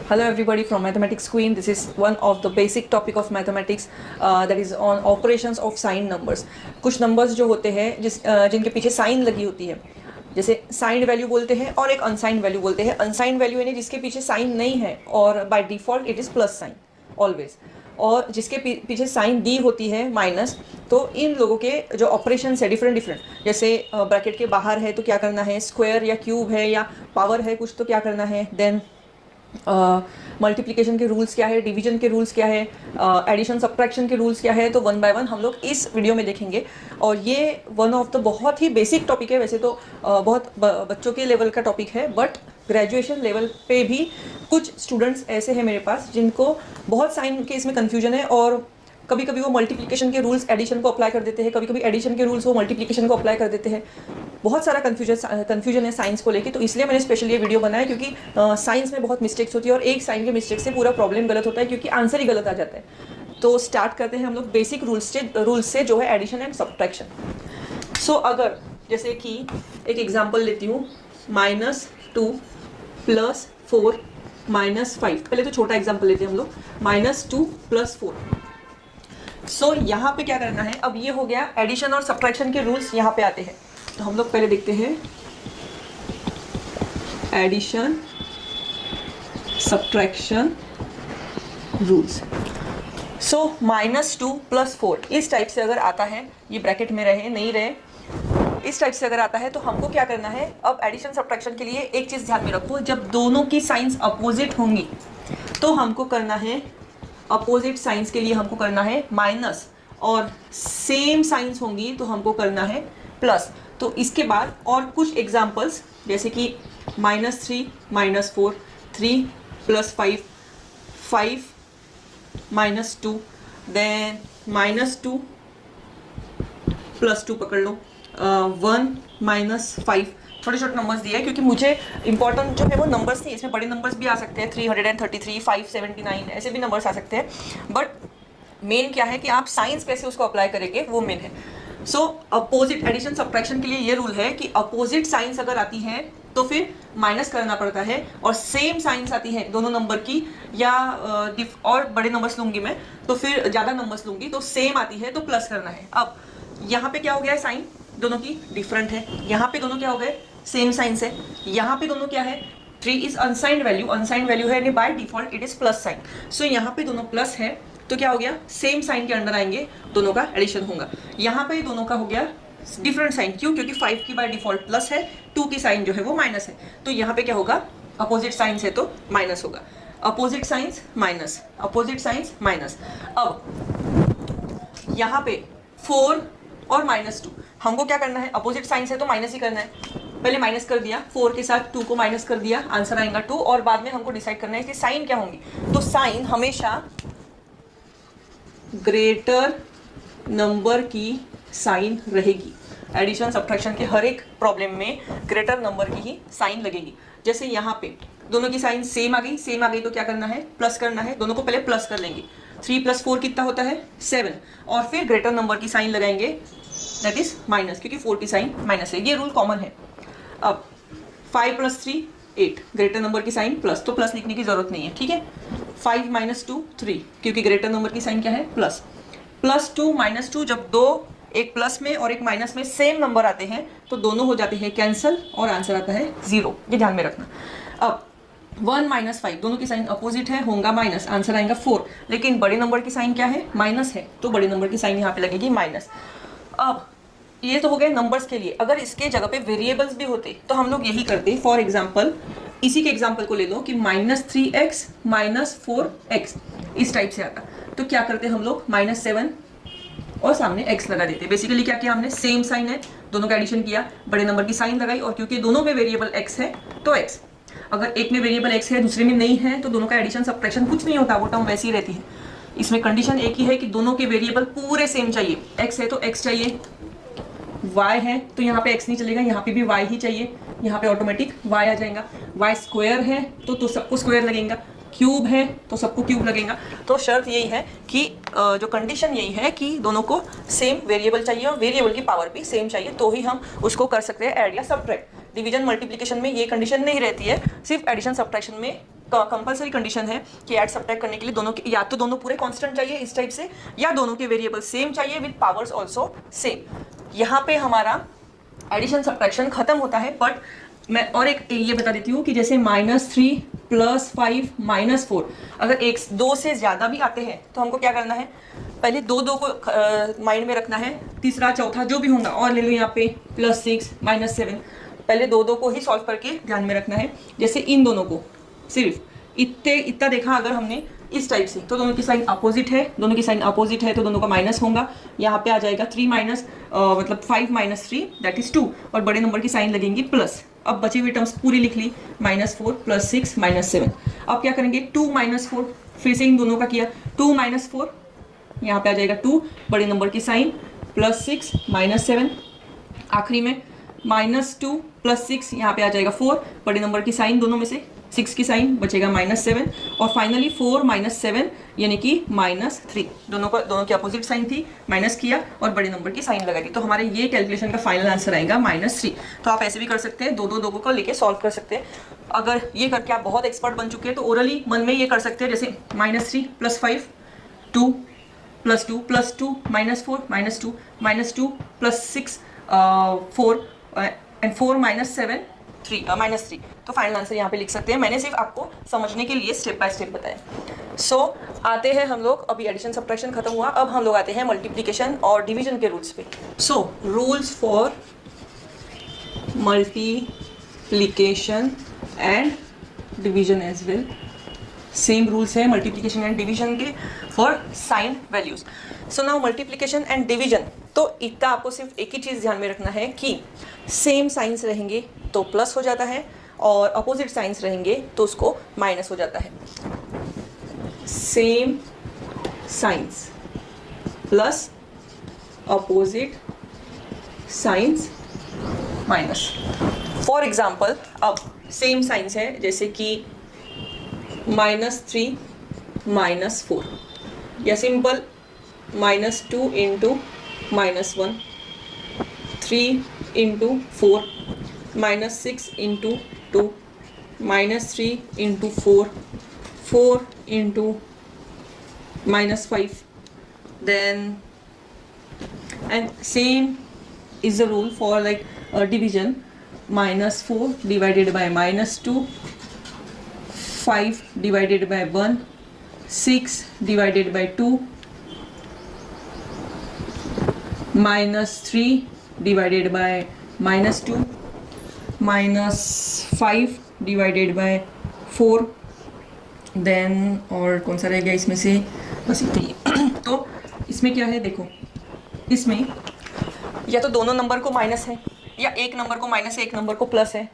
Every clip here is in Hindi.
Hello everybody from Mathematics Queen. This is one of the basic topic of mathematics that is on operations of sign numbers. कुछ numbers जो होते हैं जिनके पीछे sign लगी होती है, जैसे signed वैल्यू बोलते हैं और एक unsigned वैल्यू बोलते हैं. unsigned वैल्यू यानी जिसके पीछे साइन नहीं है और by default it is plus sign always, और जिसके पीछे साइन दी होती है माइनस. तो इन लोगों के जो ऑपरेशन है डिफरेंट, जैसे ब्रैकेट के बाहर है तो क्या करना है, स्क्वायर या क्यूब है या पावर है कुछ तो क्या करना है, देन मल्टीप्लिकेशन के रूल्स क्या है, डिवीजन के रूल्स क्या है, एडिशन सब्ट्रैक्शन के रूल्स क्या है. तो वन बाय वन हम लोग इस वीडियो में देखेंगे. और ये वन ऑफ द बहुत ही बेसिक टॉपिक है. वैसे तो बहुत बच्चों के लेवल का टॉपिक है, बट ग्रेजुएशन लेवल पे भी कुछ स्टूडेंट्स ऐसे हैं मेरे पास जिनको बहुत साइन के इसमें कन्फ्यूजन है, और कभी कभी वो मल्टीप्लिकेशन के रूल्स एडिशन को अप्लाई कर देते हैं, कभी कभी एडिशन के रूल्स वो मल्टीप्लिकेशन को अप्लाई कर देते हैं. बहुत सारा कन्फ्यूजन है साइंस को लेके. तो इसलिए मैंने स्पेशली ये वीडियो बनाया, क्योंकि साइंस में बहुत मिस्टेक्स होती है और एक साइन के मिस्टेक से पूरा प्रॉब्लम गलत होता है, क्योंकि आंसर ही गलत आ जाता है. तो स्टार्ट करते हैं हम लोग बेसिक रूल्स से जो है एडिशन एंड सब्ट्रैक्शन. सो अगर जैसे कि एक एग्जाम्पल लेती हूँ, -2 + 4 - 5. पहले तो छोटा एग्जाम्पल लेते हैं हम लोग, -2 + 4. सो यहाँ पे क्या करना है, अब ये हो गया एडिशन और सब्ट्रैक्शन के रूल्स यहाँ पे आते हैं. तो हम लोग पहले देखते हैं एडिशन सब्ट्रैक्शन रूल्स. सो -2 + 4 इस टाइप से अगर आता है, ये ब्रैकेट में रहे नहीं रहे, इस टाइप से अगर आता है तो हमको क्या करना है. अब एडिशन सब्ट्रैक्शन के लिए एक चीज़ ध्यान में रखो, जब दोनों की साइंस अपोजिट होंगी तो हमको करना है, अपोजिट साइंस के लिए हमको करना है माइनस, और सेम साइंस होंगी तो हमको करना है प्लस. तो इसके बाद और कुछ एग्जांपल्स, जैसे कि -3 - 4, 3 + 5, 5 - 2, देन -2 + 2 पकड़ लो, 1 - 5. छोटे छोटे नंबर्स दिए हैं क्योंकि मुझे इंपॉर्टेंट जो है वो नंबर्स नहीं, इसमें बड़े नंबर्स भी आ सकते हैं, 333, 579 ऐसे भी नंबर्स आ सकते हैं. बट मेन क्या है कि आप साइंस कैसे उसको अप्लाई करेंगे वो मेन है. सो अपोजिट एडिशन सब्ट्रैक्शन के लिए ये रूल है कि अपोजिट साइंस अगर आती है तो फिर माइनस करना पड़ता है, और सेम साइंस आती है दोनों नंबर की, या और बड़े नंबर्स लूँगी मैं तो फिर ज़्यादा नंबर्स लूँगी, तो सेम आती है तो प्लस करना है. अब यहाँ पे क्या हो गया है, साइन दोनों की डिफरेंट है. यहाँ पे दोनों क्या हो गए, सेम साइंस है. यहाँ पे दोनों क्या है, 3 इज अनसाइंड वैल्यू है, यानी by default it is plus sign. So यहाँ पे दोनों प्लस है तो क्या हो गया, सेम साइन के अंडर आएंगे, दोनों का एडिशन होगा. यहाँ पे दोनों का हो गया डिफरेंट साइन. क्यों? क्योंकि 5 की बाय डिफॉल्ट प्लस है, 2 की साइन जो है वो माइनस है. तो यहाँ पे क्या होगा, अपोजिट साइंस है तो माइनस होगा. Opposite signs minus, opposite signs minus. अब यहाँ पे 4 और -2 हमको क्या करना है, अपोजिट साइंस है तो माइनस ही करना है. पहले माइनस कर दिया, 4 के साथ 2 को माइनस कर दिया, आंसर आएगा 2. और बाद में हमको डिसाइड करना है कि साइन क्या होंगी. तो साइन हमेशा ग्रेटर नंबर की साइन रहेगी. एडिशन सब्ट्रैक्शन के हर एक प्रॉब्लम में ग्रेटर नंबर की ही साइन लगेगी. जैसे यहाँ पे दोनों की साइन सेम आ गई तो क्या करना है, प्लस करना है. दोनों को पहले प्लस कर लेंगे. 3 + 4 कितना होता है, 7, और फिर ग्रेटर नंबर की साइन लगाएंगे, दैट इज माइनस, क्योंकि 4 की साइन माइनस है. ये रूल कॉमन है. अब 5 + 3 8, ग्रेटर नंबर की साइन प्लस, तो प्लस लिखने की जरूरत नहीं है, ठीक है. 5 - 2 3, क्योंकि ग्रेटर नंबर की साइन क्या है, प्लस. +2 - 2, जब दो एक प्लस में और एक माइनस में सेम नंबर आते हैं तो दोनों हो जाते हैं कैंसिल और आंसर आता है 0. ये ध्यान में रखना. अब 1 - 5, दोनों की साइन अपोजिट है, होगा माइनस, आंसर आएगा 4. लेकिन बड़े नंबर की साइन क्या है, माइनस है, तो बड़े नंबर की साइन यहाँ पे लगेगी माइनस. अब ये तो हो गए नंबर्स के लिए. अगर इसके जगह पे वेरिएबल्स भी होते तो हम लोग यही करते. फॉर एग्जाम्पल इसी के एग्जाम्पल को ले लो कि -3x - 4x इस टाइप से आता, तो क्या करते हम लोग, -7 और सामने x लगा देते. बेसिकली क्या किया हमने, सेम साइन है, दोनों का एडिशन किया, बड़े नंबर की साइन लगाई, और क्योंकि दोनों में वेरिएबल x है तो x. अगर एक में वेरिएबल x है दूसरे में नहीं है तो दोनों का एडिशन सब्ट्रैक्शन कुछ नहीं होता, वो टर्म वैसी ही रहती है. इसमें कंडीशन एक ही है कि दोनों के वेरिएबल पूरे सेम चाहिए. x है तो x चाहिए, y है तो यहाँ पे x नहीं चलेगा, यहाँ पे भी y ही चाहिए, यहाँ पे ऑटोमेटिक y आ जाएगा. y स्क्वायर है तो सबको स्क्वायर लगेगा, क्यूब है तो सबको क्यूब लगेगा. तो शर्त यही है कि जो कंडीशन यही है कि दोनों को सेम वेरिएबल चाहिए और वेरिएबल की पावर भी सेम चाहिए, तो ही हम उसको कर सकते हैं ऐड या सब्ट्रैक्ट. डिवीजन मल्टीप्लिकेशन में ये कंडीशन नहीं रहती है, सिर्फ एडिशन सब्ट्रैक्शन में कंपलसरी कंडीशन है कि ऐड सब्ट्रैक्ट करने के लिए दोनों के या तो दोनों पूरे कांस्टेंट चाहिए इस टाइप से, या दोनों के वेरिएबल सेम चाहिए विद पावर्स आल्सो सेम। यहाँ पे हमारा एडिशन सब्ट्रैक्शन खत्म होता है। बट मैं और एक ये बता देती हूँ कि जैसे -3 + 5 -4 अगर एक दो से ज़्यादा भी आते हैं तो हमको क्या करना है, पहले दो को माइंड में रखना है, तीसरा चौथा जो भी होगा और ले लो यहाँ पे +6 -7, पहले दो को ही सॉल्व करके ध्यान में रखना है। जैसे इन दोनों को सिर्फ इतना देखा अगर हमने इस टाइप से, तो दोनों की साइन अपोजिट है, दोनों की साइन अपोजिट है तो दोनों का माइनस होगा। यहाँ पे आ जाएगा 3 माइनस मतलब 5 - 3 दैट इज 2, और बड़े नंबर की साइन लगेंगी प्लस। अब बची हुई टर्म्स पूरी लिख ली, -4 + 6 -7। अब क्या करेंगे, 2 - 4 फिर से इन दोनों का किया, 2 - 4 यहाँ पे आ जाएगा 2 बड़े नंबर की साइन +6 -7, आखिरी में -2 + 6 यहाँ पे आ जाएगा 4 बड़े नंबर की साइन, दोनों में से 6 की साइन बचेगा -7, और फाइनली 4 - 7 यानी कि -3। दोनों की अपोजिट साइन थी, माइनस किया और बड़े नंबर की साइन लगा दी, तो हमारे ये कैलकुलेशन का फाइनल आंसर आएगा -3। तो आप ऐसे भी कर सकते हैं, दो को लेके सॉल्व कर सकते हैं। अगर ये करके आप बहुत एक्सपर्ट बन चुके हैं तो ओरली मन में ये कर सकते हैं, जैसे -3 + 5 2 + 2 + 2 -4 -2 -2 + 6 4 एंड 4 - 7 3 -3। तो फाइनल आंसर यहाँ पे लिख सकते हैं। मैंने सिर्फ आपको समझने के लिए स्टेप बाय स्टेप बताया। सो आते हैं हम लोग, अभी एडिशन सब्ट्रैक्शन खत्म हुआ, अब हम लोग आते हैं मल्टीप्लिकेशन और डिवीजन के रूल्स पे। So rules for multiplication and division as well, same rules है मल्टीप्लिकेशन एंड डिवीजन के for sign values. So now multiplication and division, तो इतना आपको सिर्फ एक ही चीज़ ध्यान में रखना है कि सेम साइंस रहेंगे तो प्लस हो जाता है, और अपोजिट साइंस रहेंगे तो उसको माइनस हो जाता है। Same science plus opposite signs minus. For example अब सेम साइंस है, जैसे कि -3 - 4, या simple -2 × -1, 3 × 4, -6 × 2, -3 × 4, 4 × -5, then and same is the rule for like division, -4 divided by -2, 5 divided by 1, 6 divided by 2, -3 divided by -2, -5 divided by 4, then और कौन सा रह गया इसमें से, बस इतना ही। तो इसमें क्या है देखो, इसमें या तो दोनों नंबर को माइनस है, या एक नंबर को माइनस है एक नंबर को प्लस है,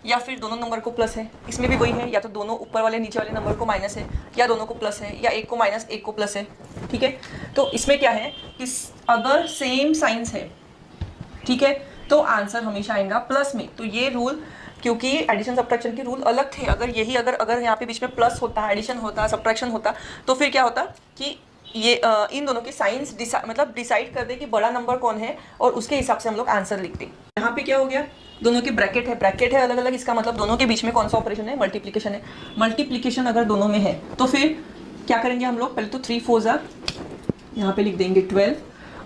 या फिर दोनों नंबर को प्लस है। इसमें भी वही है, या तो दोनों ऊपर वाले नीचे वाले नंबर को माइनस है, या दोनों को प्लस है, या एक को माइनस एक को प्लस है। ठीक है, तो इसमें क्या है कि अगर सेम साइंस है, ठीक है, तो आंसर हमेशा आएगा प्लस में। तो ये रूल, क्योंकि एडिशन सब्ट्रैक्शन के रूल अलग थे, अगर यहाँ पे बीच में प्लस होता, एडिशन होता, सब्ट्रैक्शन होता, तो फिर क्या होता कि ये इन दोनों की साइंस डिसाइड कर दे कि बड़ा नंबर कौन है, और उसके हिसाब से हम लोग आंसर लिखते। यहाँ पे क्या हो गया, दोनों के ब्रैकेट है अलग अलग, इसका मतलब दोनों के बीच में कौन सा ऑपरेशन है, मल्टीप्लिकेशन है। मल्टीप्लिकेशन अगर दोनों में है तो फिर क्या करेंगे हम लोग, पहले तो 3 4 यहाँ पे लिख देंगे 12,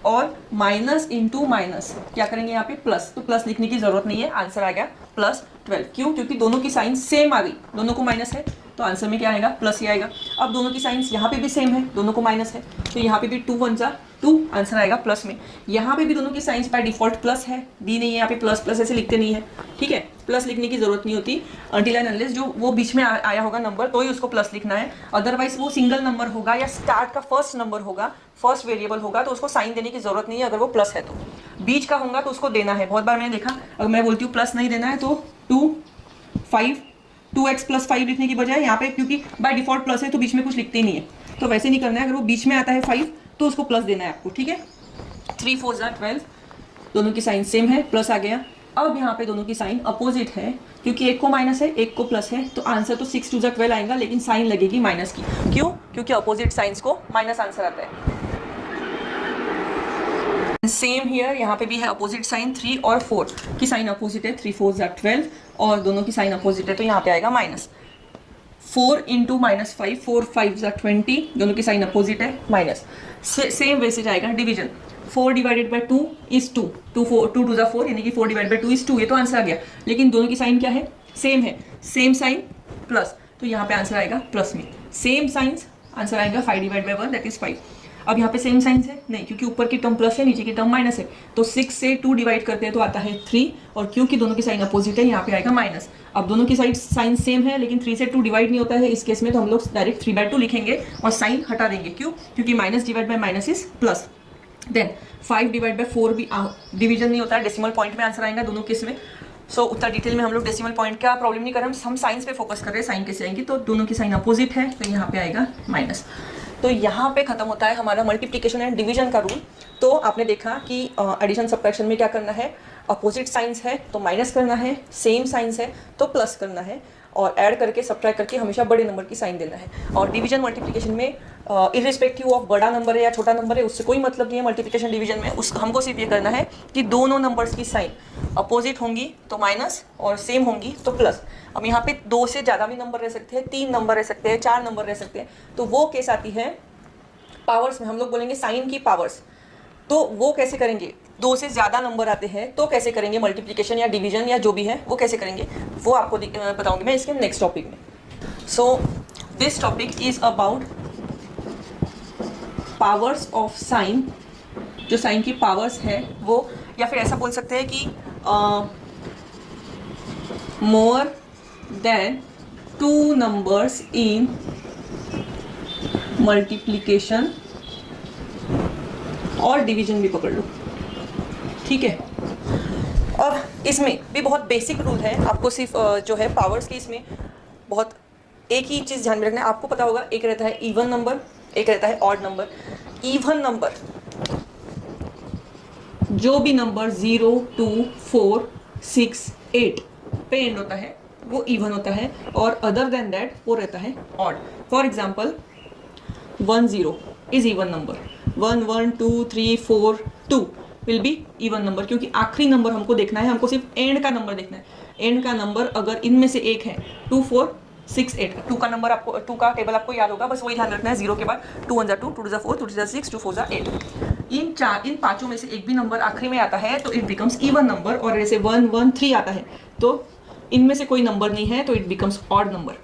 और माइनस इंटू माइनस क्या करेंगे यहाँ पे प्लस, तो प्लस लिखने की जरूरत नहीं है, आंसर आ गया +12। क्यों, क्योंकि दोनों की साइन सेम आ गई, दोनों को माइनस है तो आंसर में क्या आएगा, प्लस ही आएगा। अब दोनों की साइंस यहाँ पे भी सेम है, दोनों को माइनस है, तो यहाँ पे भी 2 1 जा 2, आंसर आएगा प्लस में। यहाँ पे भी दोनों की साइंस बाय डिफॉल्ट प्लस है, दी नहीं है यहाँ पे प्लस प्लस ऐसे लिखते नहीं है। ठीक है, प्लस लिखने की जरूरत नहीं होती अनटिल एंड अनलेस जो वो बीच में आया होगा नंबर, तो ही उसको प्लस लिखना है। अदरवाइज वो सिंगल नंबर होगा या स्टार्ट का फर्स्ट नंबर होगा, फर्स्ट वेरिएबल होगा, तो उसको साइन देने की जरूरत नहीं है। अगर वो प्लस है तो बीच का होगा तो उसको देना है। बहुत बार मैंने देखा, अगर मैं बोलती हूँ प्लस नहीं देना है तो 2x + 5 लिखने की बजाय यहाँ पे, क्योंकि बाय डिफॉल्ट प्लस है तो बीच में कुछ लिखते ही नहीं है, तो वैसे नहीं करना है। अगर वो बीच में आता है 5 तो उसको प्लस देना है आपको। ठीक है, 3 4 12, दोनों की साइन सेम है, प्लस आ गया। अब यहाँ पे दोनों की साइन अपोजिट है, क्योंकि एक को माइनस है एक को प्लस है, तो आंसर तो 6 2 12 आएगा, लेकिन साइन लगेगी माइनस की। क्यों, क्योंकि अपोजिट साइंस को माइनस आंसर आता है। सेम हियर, यहाँ पे भी है अपोजिट साइन, 3 और 4 की साइन अपोजिट है, 3 4 12, और दोनों की साइन अपोजिट है, तो यहाँ पे आएगा 4 इंटू -5, 4 5 20, दोनों की साइन अपोजिट है माइनस। सेम वैसे जाएगा डिवीजन, 4 डिवाइडेड बाई 2 इज 2, 2 2 ज़ा 4 यानी कि 4 डिवाइड बाई 2 इज 2, ये तो आंसर आ गया। लेकिन दोनों की साइन क्या है, सेम है, सेम साइन प्लस, तो यहाँ पे आंसर आएगा प्लस में। सेम साइंस, आंसर आएगा 5 डिवाइड बाई 1 दैट इज 5। अब यहाँ पे सेम साइंस है नहीं, क्योंकि ऊपर की टर्म प्लस है, नीचे की टर्म माइनस है, तो 6 से 2 डिवाइड करते हैं तो आता है 3, और क्योंकि दोनों की साइन अपोजिट है यहाँ पे आएगा माइनस। अब दोनों की साइन सेम है लेकिन 3 से 2 डिवाइड नहीं होता है, इस केस में तो हम लोग डायरेक्ट 3/2 लिखेंगे और साइन हटा देंगे। क्यों? क्योंकि minus divide by minus is plus. Then 5 divide by 4 भी डिवीजन नहीं होता है, डेसिमल पॉइंट में आंसर आएगा दोनों केस में। सो उतना डिटेल में हम लोग डेसिमल पॉइंट का प्रॉब्लम नहीं कर रहे, हम साइंस पे फोकस कर रहे हैं, साइन कैसे आएंगी, तो दोनों की साइन अपोजिट है तो यहाँ पे आएगा माइनस। तो यहाँ पे खत्म होता है हमारा मल्टीप्लिकेशन एंड डिवीजन का रूल। तो आपने देखा कि एडिशन सब्ट्रैक्शन में क्या करना है, अपोजिट साइंस है तो माइनस करना है, सेम साइंस है तो प्लस करना है, और ऐड करके सब्ट्रैक्ट करके हमेशा बड़े नंबर की साइन देना है। और डिवीजन मल्टीप्लिकेशन में इर्रिस्पेक्टिव ऑफ बड़ा नंबर है या छोटा नंबर है उससे कोई मतलब नहीं है। मल्टीप्लिकेशन डिवीजन में हमको सिर्फ ये करना है कि दोनों नंबर्स की साइन अपोजिट होंगी तो माइनस और सेम होंगी तो प्लस। अब यहाँ पे 2 से ज़्यादा भी नंबर रह सकते हैं, 3 नंबर रह सकते हैं, 4 नंबर रह सकते हैं, तो वो केस आती है पावर्स में, हम लोग बोलेंगे साइन की पावर्स। तो वो कैसे करेंगे, 2 से ज़्यादा नंबर आते हैं तो कैसे करेंगे मल्टीप्लिकेशन या डिवीजन या जो भी है वो कैसे करेंगे, वो आपको बताऊंगी मैं इसके नेक्स्ट टॉपिक में। So this topic is about powers of sine, जो साइन की पावर्स है वो, या फिर ऐसा बोल सकते हैं कि more than 2 numbers in multiplication और डिवीजन भी पकड़ लो, ठीक है। और इसमें भी बहुत बेसिक रूल है, आपको सिर्फ जो है पावर्स की इसमें बहुत एक ही चीज़ ध्यान में रखना है। आपको पता होगा एक रहता है इवन नंबर, एक रहता है ऑड नंबर। इवन नंबर जो भी नंबर 0 2 4 6 8 पे एंड होता है वो इवन होता है, और अदर देन दैट वो रहता है odd. For example 1 0 is even number, 1 1 2 3 4 2 will be even number, क्योंकि आखिरी नंबर हमको देखना है, हमको सिर्फ एंड का नंबर देखना है। एंड का नंबर अगर इनमें से एक है 2 4 6 8, 2 का नंबर आपको, 2 का टेबल आपको याद होगा, बस वही ध्यान रखना है। 0 के बाद 2 1 2, 2 2 4, 2 3 6, 2 4 8। इन पांचों में से एक भी नंबर आखिरी में आता है तो इट बिकम्स इवन नंबर, और जैसे 1 1 3 आता है तो इनमें से कोई नंबर नहीं है तो इट बिकम्स ऑड नंबर।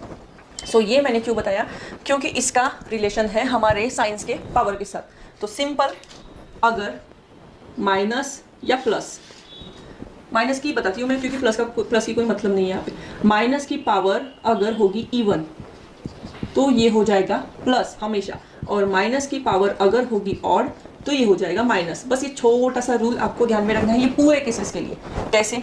सो ये मैंने क्यों बताया, क्योंकि इसका रिलेशन है हमारे साइंस के पावर के साथ। तो सिंपल, अगर माइनस या प्लस, माइनस की बताती हूँ मैं क्योंकि प्लस की कोई मतलब नहीं है यहाँ पे। माइनस की पावर अगर होगी इवन तो ये हो जाएगा प्लस हमेशा, और माइनस की पावर अगर होगी ऑड तो ये हो जाएगा माइनस। बस ये छोटा सा रूल आपको ध्यान में रखना है, ये पूरे केसेस के लिए। कैसे,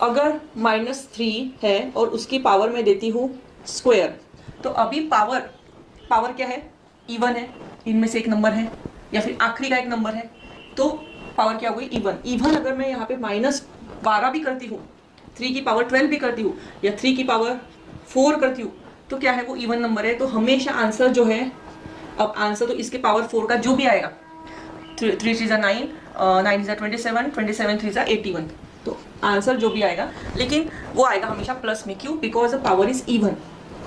अगर -3 है और उसकी पावर में देती हूँ स्क्वायर, तो अभी पावर क्या है, इवन है, इनमें से एक नंबर है या फिर आखिरी का एक नंबर है, तो पावर क्या हो गई, इवन। इवन अगर मैं यहाँ पे -12 भी करती हूँ, 3 की पावर 12 भी करती हूँ, या 3 की पावर 4 करती हूँ, तो क्या है, वो इवन नंबर है। तो हमेशा आंसर जो है, अब आंसर तो इसके पावर 4 का जो भी आएगा, 3 3 9, 9 27, 27 3 81, तो आंसर जो भी आएगा, लेकिन वो आएगा हमेशा प्लस में। क्यों? Because the power is even,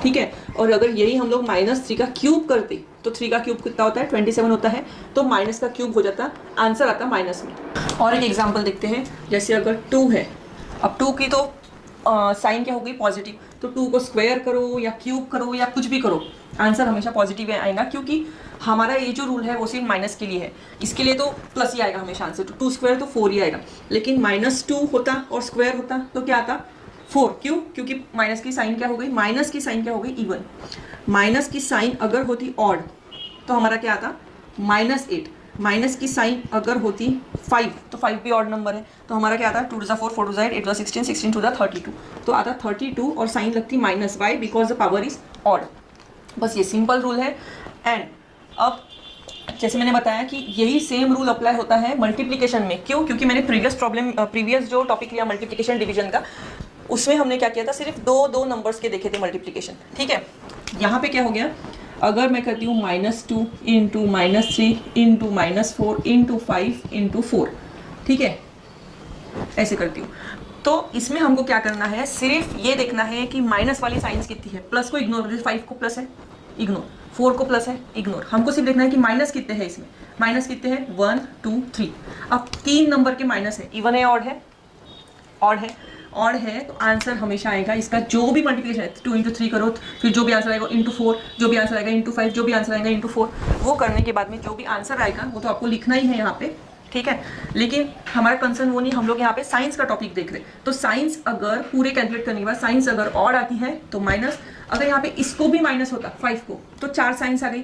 ठीक है। और अगर यही हम लोग -3 का क्यूब करते तो 3 का क्यूब कितना होता है, 27 होता है, तो माइनस का क्यूब हो जाता, आंसर आता माइनस में। और एक एग्जांपल देखते हैं, जैसे अगर 2 है, अब 2 की तो साइन क्या हो गई, पॉजिटिव, तो 2 को स्क्वायर करो या क्यूब करो या कुछ भी करो, आंसर हमेशा पॉजिटिव आएगा, क्योंकि हमारा ये जो रूल है वो सिर्फ माइनस के लिए है। इसके लिए तो प्लस ही आएगा हमेशा आंसर, तो 2 स्क्वायर तो 4 ही आएगा। लेकिन -2 होता और स्क्वायर होता तो क्या आता, 4। क्यों? क्योंकि माइनस की साइन क्या हो गई, माइनस की साइन क्या हो गई, इवन। माइनस की साइन अगर होती ऑड तो हमारा क्या आता, -8। माइनस की साइन अगर होती 5 तो 5 भी ऑड नंबर है, तो हमारा क्या आता, 2 2 4, 4 2 8, 8 16, 16 2 32, तो आता 32 और साइन लगती minus. Why? Because the power is odd. बस ये सिंपल रूल है। एंड अब जैसे मैंने बताया कि यही सेम रूल अप्लाई होता है मल्टीप्लिकेशन में। क्यों? क्योंकि मैंने प्रीवियस जो टॉपिक लिया मल्टीप्लिकेशन डिवीजन का, उसमें हमने क्या किया था, सिर्फ दो नंबर्स के देखे थे मल्टीप्लिकेशन, ठीक है। यहाँ पे क्या हो गया, अगर मैं करती हूँ -2 इंटू -3 इंटू -4 इंटू 5 इंटू 4, ठीक है, ऐसे करती हूँ। तो इसमें हमको क्या करना है, सिर्फ ये देखना है कि माइनस वाली साइंस कितनी है। प्लस को इग्नोर, जैसे 5 को प्लस है इग्नोर, 4 को प्लस है इग्नोर। हमको सिर्फ देखना है कि माइनस कितने हैं इसमें। माइनस कितने हैं, 1 2 3। अब 3 नंबर के माइनस है, इवन है ऑड है, ऑड है, ऑड है, तो आंसर हमेशा आएगा इसका जो भी मल्टीप्लिकेशन है 2 × 3 करो, फिर जो भी आंसर आएगा × 4, जो भी आंसर आएगा × 5, जो भी आंसर आएगा × 4। वो करने के बाद में जो भी आंसर आएगा वो तो आपको लिखना ही है यहाँ पे, ठीक है। लेकिन हमारा कंसर्न वो नहीं, हम लोग यहाँ पे साइंस का टॉपिक देख रहे हैं। तो साइंस अगर पूरे कैलकुलेट करने के बाद साइंस अगर ऑड आती है तो माइनस, अगर यहाँ पे इसको भी माइनस होता 5 को तो 4 साइंस आ गई,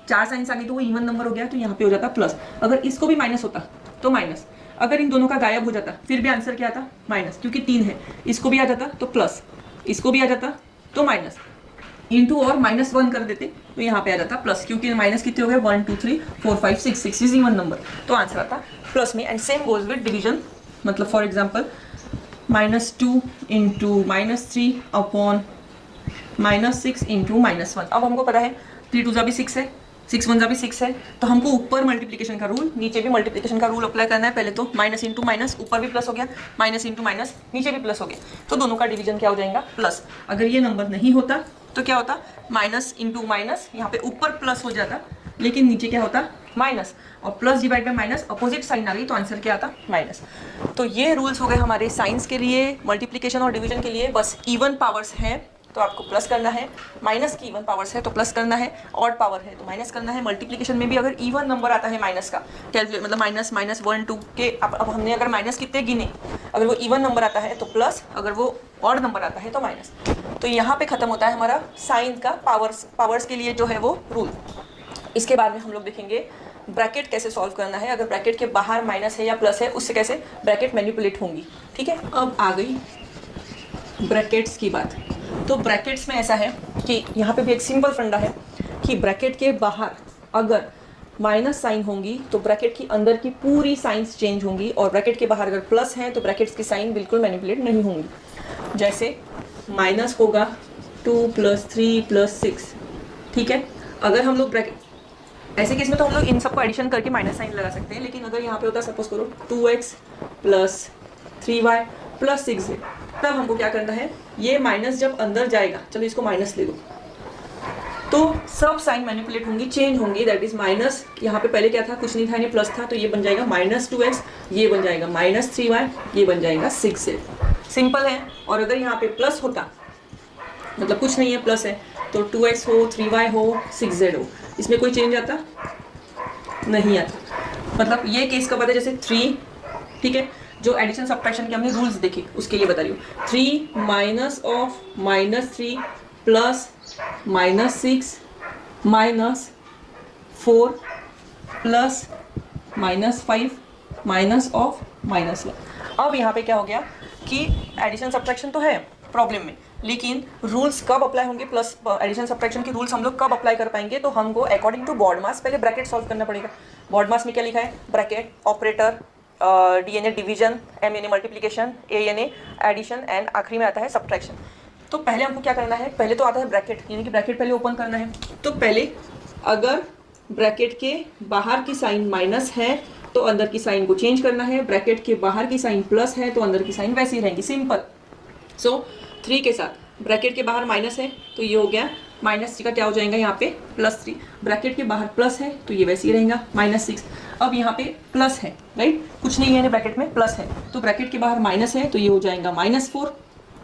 4 साइंस आ गई तो वो इवन नंबर हो गया, तो यहाँ पे हो जाता प्लस। अगर इसको भी माइनस होता तो माइनस, अगर इन दोनों का गायब हो जाता फिर भी आंसर क्या आता, माइनस, क्योंकि 3 है। इसको भी आ जाता तो प्लस, इसको भी आ जाता तो माइनस, इंटू और -1 कर देते तो यहाँ पे आ जाता प्लस, क्योंकि माइनस कितने हो गए 1 2 3 4 5 6, 6 इज इवन नंबर, तो आंसर आता प्लस में। And same goes with division, मतलब फॉर एग्जांपल -2 × -3 अपॉन -6 × -1। अब हमको पता है 3 2 भी 6 है, 6 1 भी 6 है, तो हमको ऊपर मल्टीप्लिकेशन का रूल, नीचे भी मल्टीप्लिकेशन का रूल अप्लाई करना है। पहले तो माइनस इंटू माइनस, ऊपर भी प्लस हो गया, माइनस इंटू माइनस, नीचे भी प्लस हो गया, तो दोनों का डिवीजन क्या हो जाएगा, प्लस। अगर ये नंबर नहीं होता तो क्या होता, माइनस इंटू माइनस, यहाँ पे ऊपर प्लस हो जाता लेकिन नीचे क्या होता, माइनस, और plus divide by minus, opposite sign आ गई तो आंसर क्या आता, माइनस। तो ये रूल्स हो गए हमारे साइंस के लिए, मल्टीप्लिकेशन और डिवीजन के लिए। बस इवन पावर्स हैं तो आपको प्लस करना है, माइनस की इवन पावर्स है तो प्लस करना है, ऑड पावर है तो माइनस करना है। मल्टीप्लिकेशन में भी अगर इवन नंबर आता है माइनस का कैलकुलेट, मतलब माइनस माइनस 1 2 के, अब हमने अगर माइनस कितने गिने, अगर वो इवन नंबर आता है तो प्लस, अगर वो ऑड नंबर आता है तो माइनस। तो यहाँ पे खत्म होता है हमारा साइन का पावर्स के लिए जो है वो रूल। इसके बाद में हम लोग देखेंगे ब्रैकेट कैसे सॉल्व करना है, अगर ब्रैकेट के बाहर माइनस है या प्लस है उससे कैसे ब्रैकेट मैनिपुलेट होंगी, ठीक है। अब आ गई ब्रैकेट्स की बात। तो ब्रैकेट्स में ऐसा है कि यहाँ पे भी एक सिंपल फंडा है कि ब्रैकेट के बाहर अगर माइनस साइन होंगी तो ब्रैकेट की अंदर की पूरी साइंस चेंज होंगी, और ब्रैकेट के बाहर अगर प्लस है तो ब्रैकेट्स की साइन बिल्कुल मैनिपुलेट नहीं होंगी। जैसे माइनस होगा 2 + 3 + 6, ठीक है। अगर हम लोग ब्रैकेट, ऐसे केस में तो हम लोग इन सबको एडिशन करके माइनस साइन लगा सकते हैं, लेकिन अगर यहाँ पे होता सपोज करो 2x + 3y + 6z, तब हमको क्या करना है, ये माइनस जब अंदर जाएगा, चलो इसको माइनस ले लो, तो सब साइन मैनिपुलेट होंगी, चेंज होंगी। दैट इज माइनस, यहाँ पे पहले क्या था, कुछ नहीं था, ये प्लस था, तो ये बन जाएगा -2x, ये बन जाएगा -3y, ये बन जाएगा 6z। सिंपल है। और अगर यहाँ पे प्लस होता, मतलब कुछ नहीं है प्लस है, तो 2x हो, 3y हो, 6z हो, इसमें कोई चेंज आता नहीं आता। मतलब ये केस कब आता है, जैसे 3, ठीक है, जो एडिशन सब्ट्रैक्शन के हमने रूल्स देखे उसके लिए बता रही हूँ। 3 minus of -3 plus -6 -4 plus -5 minus of -1। अब यहाँ पे क्या हो गया कि एडिशन सब्ट्रैक्शन तो है प्रॉब्लम में, लेकिन रूल्स कब अप्लाई होंगे, प्लस एडिशन सब्ट्रैक्शन के रूल्स हम लोग कब अप्लाई कर पाएंगे, तो हमको अकॉर्डिंग टू बॉड मास पहले ब्रैकेट सॉल्व करना पड़ेगा। बॉड मास में क्या लिखा है, bracket, operator, D N A division, M N A multiplication, A N A addition, and आखिरी में आता है सब्ट्रैक्शन। तो पहले हमको क्या करना है, पहले तो आता है ब्रैकेट, यानी कि ब्रैकेट पहले ओपन करना है। तो पहले अगर ब्रैकेट के बाहर की साइन माइनस है तो अंदर की साइन को चेंज करना है, ब्रैकेट के बाहर की साइन प्लस है तो अंदर की साइन वैसी ही रहेंगी, सिंपल। सो 3 के साथ ब्रैकेट के बाहर माइनस है तो ये हो गया -3 का क्या हो जाएगा यहाँ पे +3, ब्रैकेट के बाहर प्लस है तो ये वैसे ही रहेगा -6। अब यहाँ पे प्लस है, राइट, कुछ नहीं है ब्रैकेट में, प्लस है, तो ब्रैकेट के बाहर माइनस है तो ये हो जाएगा -4,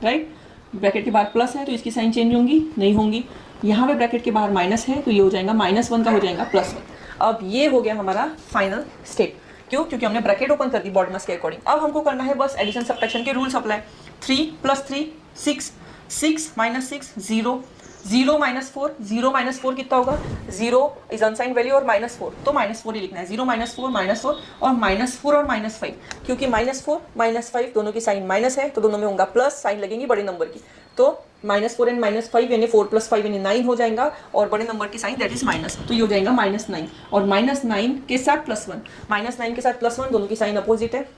राइट। ब्रैकेट के बाहर प्लस है तो इसकी साइन चेंज होंगी, नहीं होंगी। यहाँ पे ब्रैकेट के बाहर माइनस है तो ये हो जाएगा -1 का हो जाएगा +1। अब ये हो गया हमारा फाइनल स्टेप। क्यों, क्योंकि हमने ब्रैकेट ओपन कर दी बॉड मास के अकॉर्डिंग। अब हमको करना है बस एडिशन सब्ट्रैक्शन के रूल्स अप्लाई। 3 + 3 6, 6 - 6 0, 0 - 4, 0 - 4 कितना होगा, 0 इज अनसाइन वैल्यू और -4, तो -4 ही लिखना है। 0 - 4 -4 और -4 और -5, क्योंकि -4 -5 दोनों की साइन माइनस है तो दोनों में होगा प्लस, साइन लगेंगी बड़े नंबर की, तो -4 एंड -5 यानी 4 + 5 यानी 9 हो जाएगा, और बड़े नंबर की साइन दैट इज माइनस, तो ये हो जाएगा -9, और -9 के साथ +1, -9 के साथ +1 दोनों की साइन अपोजिट है,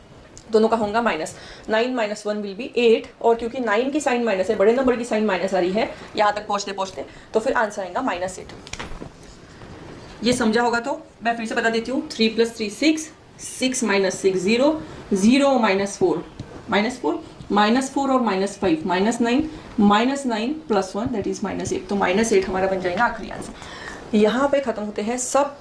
दोनों का होगा -9 - 1 विल बी 8, और क्योंकि 9 की साइन माइनस है, बड़े नंबर की साइन माइनस आ रही है यहाँ तक पहुँचते पहुँचते, तो फिर आंसर आएगा -8। ये समझा होगा तो मैं फिर से बता देती हूँ। 3 + 3 6, 6 - 6 0, 0 - 4 -4, -4 और -5, -9, -9 + 1 दैट इज -8, तो -8 हमारा बन जाएगा आखिरी आंसर। यहाँ पे खत्म होते हैं सब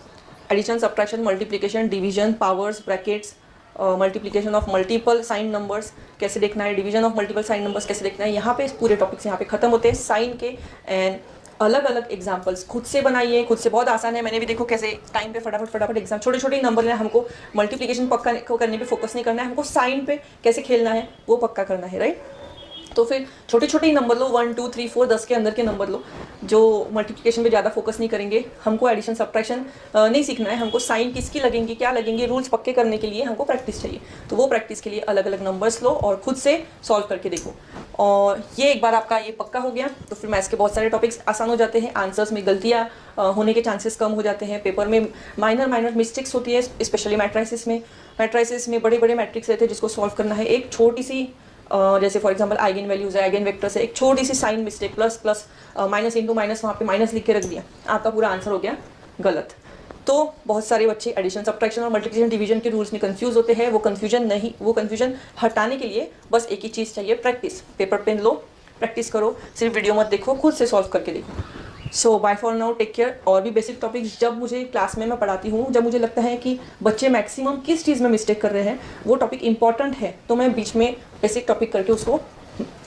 addition, subtraction, multiplication, division, powers, brackets, multiplication of multiple sign numbers कैसे देखना है, division of multiple sign numbers कैसे देखना है। यहाँ पे इस पूरे टॉपिक्स यहाँ पे खत्म होते हैं साइन के। एंड अलग अलग एग्जाम्पल्स खुद से बनाइए, खुद से बहुत आसान है। मैंने भी देखो कैसे टाइम पे फटाफट एग्जाम, छोटे छोटे नंबर है, हमको मल्टीप्लिकेशन पक्का को करने पे फोकस नहीं करना है, हमको साइन पे कैसे खेलना है वो पक्का करना है, राइट। तो फिर छोटे छोटे ही नंबर लो, 1 2 3 4 10 के अंदर के नंबर लो, जो मल्टीप्लिकेशन पे ज़्यादा फोकस नहीं करेंगे। हमको एडिशन सब्ट्रैक्शन नहीं सीखना है, हमको साइन किसकी लगेंगी, क्या लगेंगे, रूल्स पक्के करने के लिए हमको प्रैक्टिस चाहिए। तो वो प्रैक्टिस के लिए अलग अलग नंबर्स लो और खुद से सॉल्व करके देखो। और ये एक बार आपका ये पक्का हो गया तो फिर मैथ्स के बहुत सारे टॉपिक्स आसान हो जाते हैं, आंसर्स में गलतियाँ होने के चांसेस कम हो जाते हैं, पेपर में माइनर मिस्टेक्स होती है, स्पेशली मैट्राइसिस में बड़े बड़े मैट्रिक्स रहते हैं जिसको सॉल्व करना है। एक छोटी सी जैसे फॉर एग्जांपल आइगन वैल्यूज है, आइगन वेक्टर्स है, एक छोटी सी sign mistake, plus minus into minus, वहाँ पे माइनस लिख के रख दिया, आपका पूरा आंसर हो गया गलत। तो बहुत सारे बच्चे एडिशन, सब्ट्रैक्शन और मल्टीप्लिकेशन, डिवीजन के रूल्स में कंफ्यूज होते हैं। वो कंफ्यूजन हटाने के लिए बस एक ही चीज़ चाहिए, प्रैक्टिस। पेपर पेन लो, प्रैक्टिस करो, सिर्फ वीडियो मत देखो, खुद से सॉल्व करके देखो। So bye for now, take care. और भी बेसिक टॉपिक्स जब मुझे क्लास में मैं पढ़ाती हूँ, जब मुझे लगता है कि बच्चे मैक्सिमम किस चीज़ में मिस्टेक कर रहे हैं, वो टॉपिक इंपॉर्टेंट है, तो मैं बीच में बेसिक टॉपिक करके उसको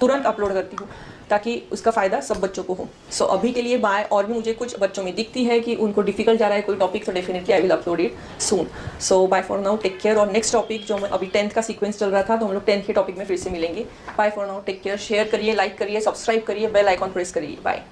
तुरंत अपलोड करती हूँ ताकि उसका फ़ायदा सब बच्चों को हो। सो अभी के लिए बाय। और भी मुझे कुछ बच्चों में दिखती है कि उनको डिफिकल्ट जा रहा है कोई टॉपिक, तो definitely I will upload it soon. So bye for now, take care. और नेक्स्ट टॉपिक जो मैं अभी 10th का सीक्वेंस चल रहा था, तो हम लोग 10th के टॉपिक में फिर से मिलेंगे। Bye for now, take care. Share करिए, लाइक करिए, सब्सक्राइब करिए, बेल आइकॉन प्रेस करिए। बाय।